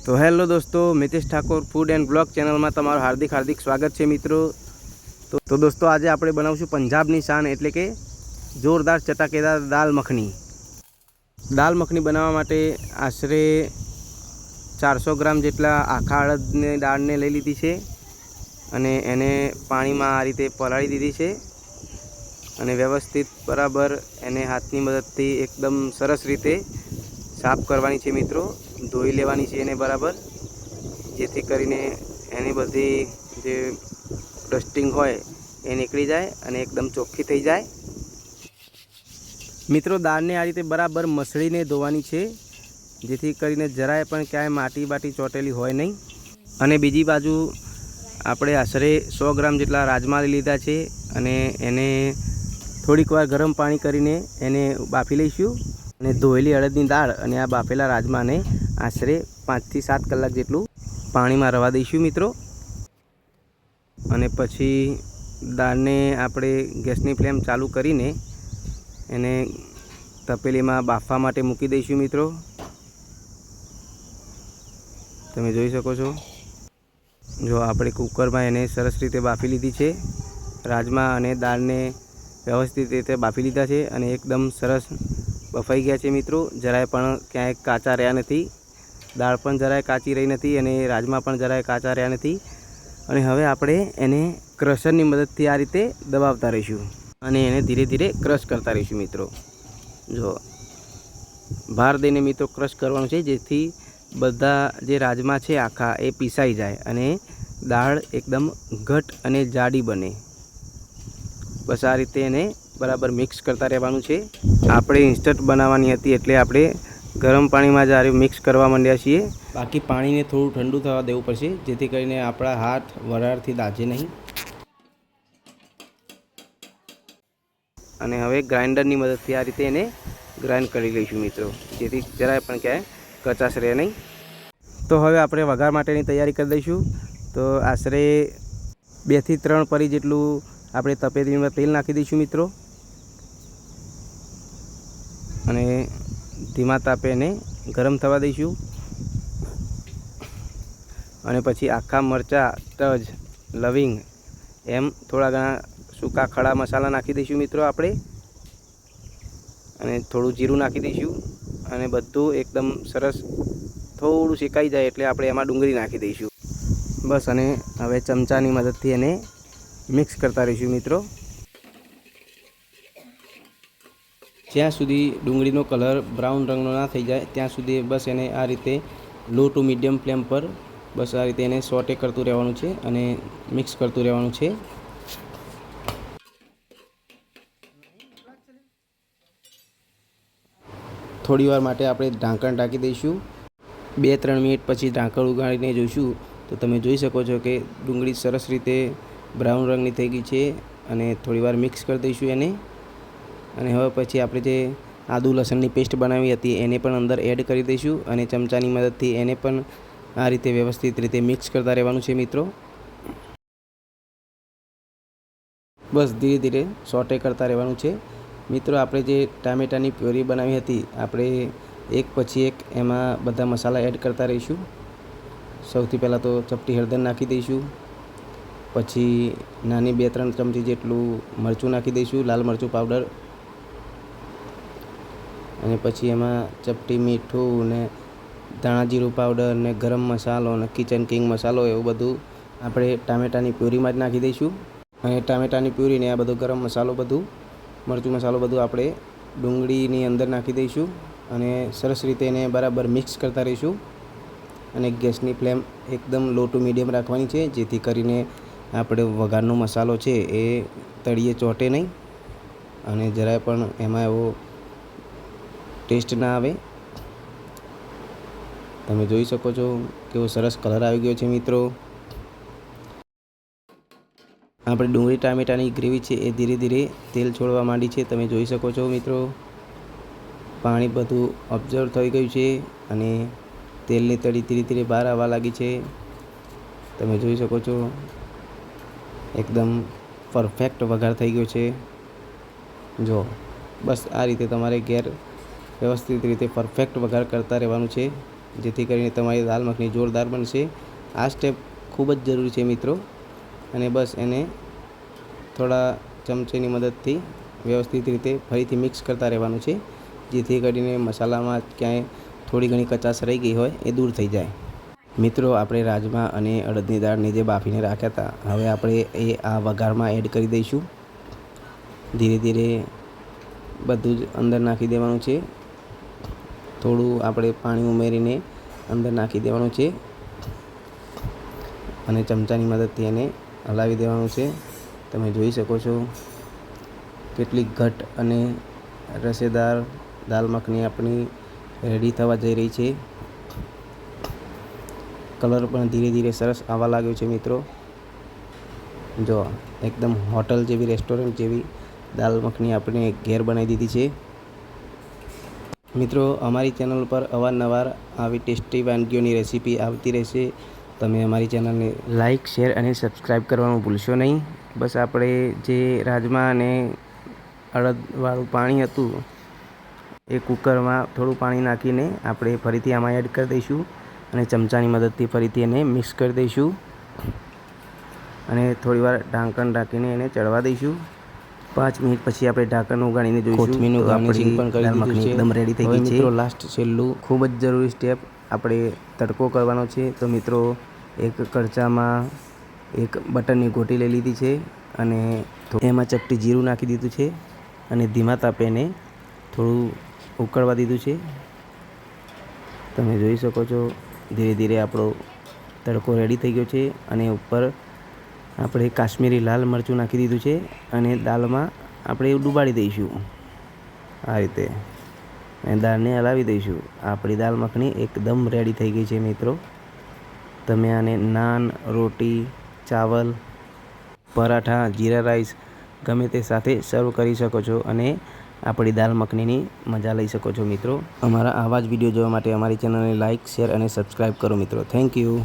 तो हेलो दोस्तों, Mitesh Thakur food and blog channel में तमाરું हार्दिक स्वागत है मित्रों। तो दोस्तों आज આપણે બનાવશું પંજાબની શાન એટલે કે જોરદાર ચટાકેદાર દાલ મખની। દાલ મખની બનાવવા માટે આશરે 400 ગ્રામ જેટલા આખા અડદની દાળને લઈ લીધી છે અને એને પાણીમાં આ રીતે પલાળી દીધી છે અને વ્યવસ્થિત બરાબર એને હાથની મદદથી એકદમ સરસ રીતે સાફ કરવાની છે મિત્રો। ધોઈ લેવાની છે એને બરાબર, જેથી કરીને એની બધી જે ડસ્ટિંગ હોય એ નીકળી જાય અને એકદમ ચોખ્ખી થઈ જાય। મિત્રો દાળને આ રીતે બરાબર મસળીને ધોવાની છે, જેથી કરીને જરાય પણ ક્યાંય માટી બાટી ચોટેલી હોય નહીં। અને બીજી બાજુ આપણે આશરે 100 ગ્રામ જેટલા રાજમા લીધા છે અને એને થોડીક વાર ગરમ પાણી કરીને એને બાફી લઈશું। અને ધોયેલી અડદની દાળ અને આ બાફેલા રાજમાને આશરે 5 થી 7 કલાક જેટલું પાણીમાં રવા દઈશું મિત્રો। અને પછી દાળને આપણે ગેસની ફ્લેમ ચાલુ કરીને એને તપેલીમાં બાફવા માટે મૂકી દઈશું મિત્રો। તમે જોઈ શકો છો, જો આપણે કુકરમાં એને સરસ રીતે બાફી લીધી છે। રાજમા અને દાળને વ્યવસ્થિત રીતે બાફી લીધા છે અને એકદમ સરસ બફાઈ ગયા છે મિત્રો। જરાય પણ ક્યાંય કાચા રહ્યા નથી, દાળ પણ જરાય કાચી રહી નથી અને રાજમા પણ જરાય કાચા રહ્યા નથી। અને હવે આપણે એને ક્રશરની મદદથી આ રીતે દબાવતા રહીશું અને એને ધીરે ધીરે ક્રશ કરતા રહીશું મિત્રો। જો ભાર દઈને મિત્રો ક્રશ કરવાનું છે, જેથી બધા જે રાજમા છે આખા એ પીસાઈ જાય અને દાળ એકદમ ઘટ અને જાડી બને। બસ આ રીતે એને बराबर मिक्स करता रहेवानुं छे। आपणे इंस्टंट बनाववानी हती एटले आपणे गरम पाणी में जारे मिक्स करवा मांड्या छीए। बाकी पाणी ने थोड़ुं ठंडू थवा देवुं पड़शे, जेथी करीने आपणा हाथ वराळथी दाझे नहीं। अने हवे ग्राइंडरनी मददथी आ रीते एने ग्राइंड करी लईशुं मित्रों, जेथी जराय पण क्यांय कचाश रहे नहीं। तो हवे आपणे वघार माटेनी तैयारी करी दईशुं। तो आशरे 2 થી 3 परी जेटलुं आपणे तपेलीमां तेल नाखी दईशुं मित्रों અને ધીમા તાપે એને ગરમ થવા દઈશું। અને પછી આખા મરચાં, તજ, લવિંગ એમ થોડા ઘણા સૂકા ખડા મસાલા નાખી દઈશું મિત્રો આપણે। અને થોડું જીરું નાખી દઈશું અને બધું એકદમ સરસ થોડું શેકાઈ જાય એટલે આપણે એમાં ડુંગળી નાખી દઈશું બસ। અને હવે ચમચાની મદદથી એને મિક્સ કરતા રહીશું મિત્રો, જ્યાં સુધી ડુંગળીનો કલર બ્રાઉન રંગનો ના થઈ જાય ત્યાં સુધી બસ એને આ રીતે લો ટુ મીડિયમ ફ્લેમ પર બસ આ રીતે એને સોટે કરતું રહેવાનું છે અને મિક્સ કરતું રહેવાનું છે। થોડી વાર માટે આપણે ઢાંકણ ઢાંકી દઈશું। 2-3 મિનિટ પછી ઢાંકણ ઉગાડીને જોઈશું તો તમે જોઈ શકો છો કે ડુંગળી સરસ રીતે બ્રાઉન રંગની થઈ ગઈ છે અને થોડી વાર મિક્સ કરી દઈશું એને। અને હવે પછી આપણે જે આદુ લસણની પેસ્ટ બનાવી હતી એને પણ અંદર એડ કરી દઈશું અને ચમચાની મદદથી એને પણ આ રીતે વ્યવસ્થિત રીતે મિક્સ કરતા રહેવાનું છે મિત્રો। બસ ધીરે ધીરે સોટે કરતા રહેવાનું છે મિત્રો। આપણે જે ટામેટાની પ્યોરી બનાવી હતી આપણે એક પછી એક એમાં બધા મસાલા એડ કરતા રહીશું। સૌથી પહેલાં તો ચપટી હળદર નાખી દઈશું, પછી નાની 2-3 ચમચી જેટલું મરચું નાખી દઈશું, લાલ મરચું પાવડર। અને પછી એમાં ચપટી મીઠું ને ધાણા જીરું પાવડર ને ગરમ મસાલો ને કિચન કિંગ મસાલો એવું બધું આપણે ટામેટાની પ્યુરીમાં જ નાખી દઈશું। અને ટામેટાની પ્યુરીને આ બધો ગરમ મસાલો બધું મરચું મસાલો બધું આપણે ડુંગળીની અંદર નાખી દઈશું અને સરસ રીતે એને બરાબર મિક્સ કરતા રહીશું। અને ગેસની ફ્લેમ એકદમ લો ટુ મીડિયમ રાખવાની છે, જેથી કરીને આપણે વઘારનો મસાલો છે એ તળિયે ચોંટે નહીં અને જરાય પણ એમાં એવો ટેસ્ટ ના આવે। તમે જોઈ શકો છો કેવો સરસ કલર આવી ગયો છે મિત્રો। આપણે ડુંગળી ટામેટાની ગ્રેવી છે એ ધીરે ધીરે તેલ છોડવા માંડી છે, તમે જોઈ શકો છો મિત્રો। પાણી બધું ઓબ્ઝર્વ થઈ ગયું છે અને તેલની તળી ધીરે ધીરે બહાર આવવા લાગી છે, તમે જોઈ શકો છો। એકદમ પરફેક્ટ વઘાર થઈ ગયો છે। જો બસ આ રીતે તમારે વ્યવસ્થિત રીતે પરફેક્ટ વઘાર કરતા રહેવાનું છે। જેથી કરીને તમારી દાલ મખની જોરદાર બનશે. આ સ્ટેપ ખૂબ જ જરૂરી છે મિત્રો. અને બસ એને થોડા ચમચીની મદદથી વ્યવસ્થિત રીતે ફરીથી મિક્સ કરતા રહેવાનું છે, જેથી કરીને મસાલામાં ક્યાંય થોડી ઘણી કચાશ રહી ગઈ હોય એ દૂર થઈ જાય. મિત્રો, આપણે રાજમા અને અડદની દાળને જે બાફીને રાખ્યા હતા, હવે આપણે એ આ વઘારમાં એડ કરી દઈશું. ધીરે ધીરે બધું જ અંદર નાખી દેવાનું છે. થોડું આપણે પાણી ઉમેરીને અંદર નાખી દેવાનું છે અને ચમચાની મદદથી એને હલાવી દેવાનું છે. તમે જોઈ શકો છો કેટલી ઘટ અને રસેદાર દાલ મખની આપણી રેડી થવા જઈ રહી છે. કલર પણ ધીરે ધીરે સરસ આવવા લાગ્યો છે મિત્રો. જો એકદમ હોટલ જેવી, રેસ્ટોરન્ટ જેવી દાલ મખની આપણે ઘેર બનાવી દીધી છે. મિત્રો, અમારી ચેનલ પર અવારનવાર આવી ટેસ્ટી વાનગીઓની રેસીપી આવતી રહેશે. તમે અમારી ચેનલને લાઇક, શેર અને સબસ્ક્રાઈબ કરવાનું ભૂલશો નહીં. બસ આપણે જે રાજમા અને અડદવાળું પાણી હતું એ કુકરમાં થોડું પાણી નાખીને આપણે ફરીથી આમાં એડ કરી દઈશું અને ચમચાની મદદથી ફરીથી એને મિક્સ કરી દઈશું અને થોડીવાર ઢાંકણ ઢાંકીને એને ચડવા દઈશું. 5 મિનિટ પછી આપણે ઢાંકણ ઉગાડીને જોઈશું. કોથમીરનું ગાર્નિશિંગ પણ કરી દીધું છે. એકદમ રેડી થઈ ગઈ છે. મિત્રો, લાસ્ટ છેલ્લું ખૂબ જ જરૂરી સ્ટેપ, આપણે તડકો કરવાનો છે. તો મિત્રો, એક કળચામાં એક બટરની ગોટી લઈ લીધી છે અને એમાં ચપટી જીરું નાખી દીધું છે અને ધીમા તાપે એને થોડું ઉકળવા દીધું છે. તમે જોઈ શકો છો ધીરે ધીરે આપણો તડકો રેડી થઈ ગયો છે અને ઉપર આપણે કાશ્મીરી લાલ મરચું નાખી દીધું છે અને દાળમાં આપણે ડુબાડી દઈશું આ રીતે અને દાળને હલાવી દઈશું. આપણી દાલ મખની એકદમ રેડી થઈ ગઈ છે મિત્રો. તમે આને નાન, રોટી, ચાવલ, પરાઠા, જીરા રાઈસ ગમે તે સાથે સર્વ કરી શકો છો અને આપણી દાલ મખનીની મજા લઈ શકો છો મિત્રો. અમારા આવા જ વિડીયો જોવા માટે અમારી ચેનલને લાઇક, શેર અને સબસ્ક્રાઈબ કરો મિત્રો. Thank you.